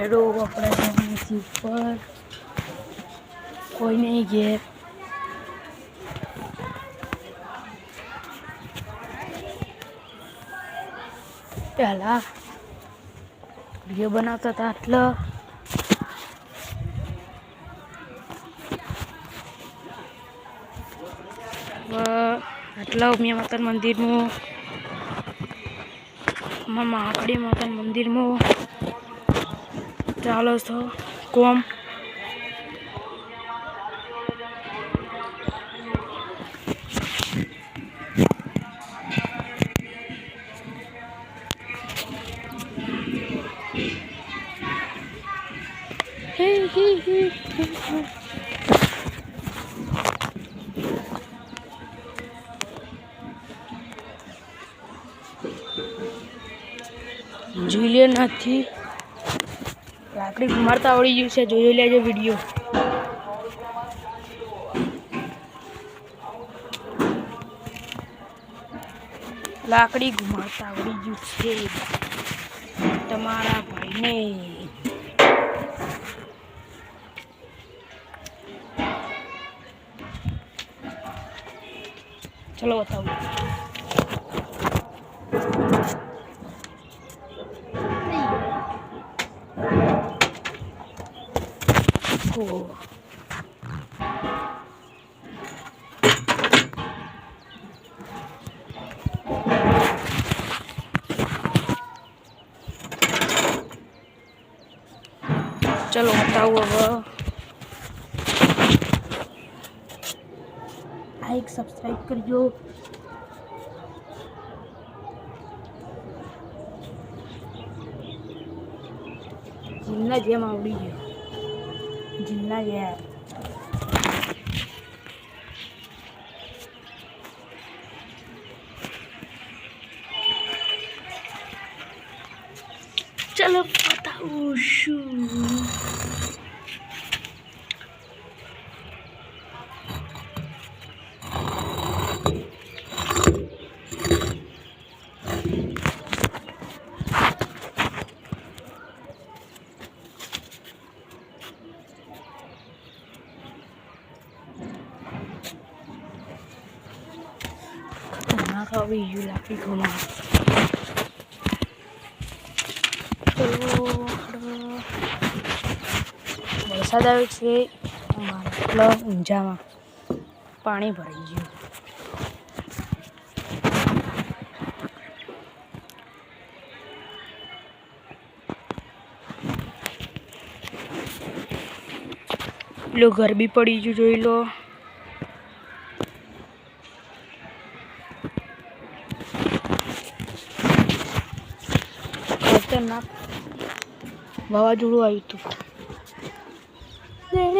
Hello अपने पर कोई नहीं गए पहला वीडियो बनाता था आटला उमिया माता मंदिर में महाकाली माता मंदिर में चालो तो कोम जुलिए नहीं लाकड़ी घुमाता आवड़ी गई है। जोई लेजो वीडियो लाकड़ी घुमाता आवड़ी गई है तमारा भाई ने। चलो बताओ चलो बताओ अब लाइक सब्सक्राइब करियो। जिन्ना जेम आवड़ी गयो जिन्ना यार चलो बताओ शू खतरनाक આવી ગયું લાકડી ઘુમા। વરસાદ આવે છે મારા ઊંઝામાં પાણી ભરાઈ ગયું। લો ઘર બી પડી ગયું જોઈ લો। खतरनाक वावाझोडું આવ્યું હતું। હવે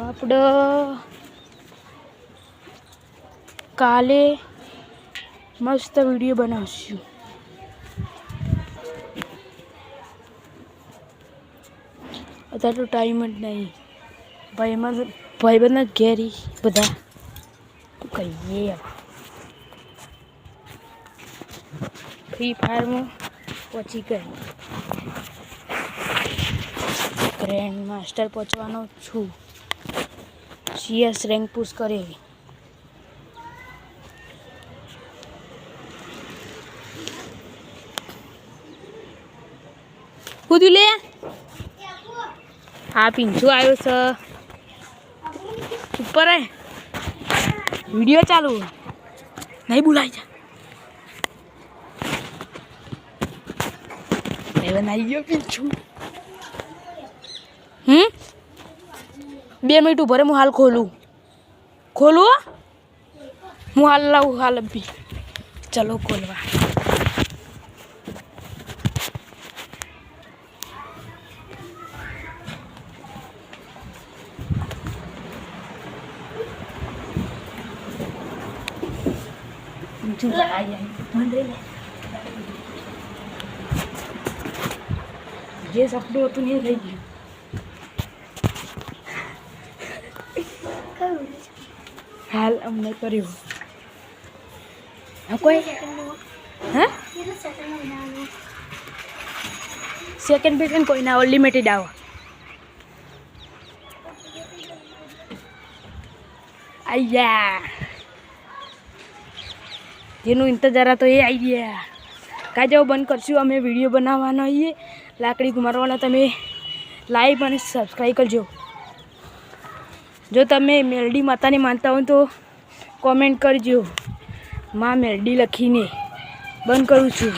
આપણે કાલે મસ્ત વિડીયો બનાવશું। અત્યારે તો ટાઈમ જ નહીં। ભાઈબંધના ઘેરી બધા कहिए फ्री फायर में पहुंची गए ग्रैंड मास्टर पहुंचवानो छू। CS रैंक पुश करे कूदी ले हाँ पिंचू आयो स ऊपर है वीडियो चालू नहीं बुलाई जा बनाई गयो पीछू 2 मिनट ऊपर है। हाल खोलू मु हाल लाऊ हाल अभी चलो खोलवा ये सपनों तो नहीं रहेगी। हाल हमने કર્યું હા કોઈ હા સેકન્ડ પેકેટ કોઈ ના લિમિટેડ આવે આયા જેનું ઇંતજાર હતો એ આવી ગયા કાંઈ જાઓ બંધ કરશું અમે વિડીયો બનાવવાનો આવીએ લાકડી ગુમારવાના તમે લાઈક અને સબસ્ક્રાઈબ કરજો જો તમે મેલડી માતાને માનતા હો તો કોમેન્ટ કરજો માં મેલડી લખીને બંધ કરું છું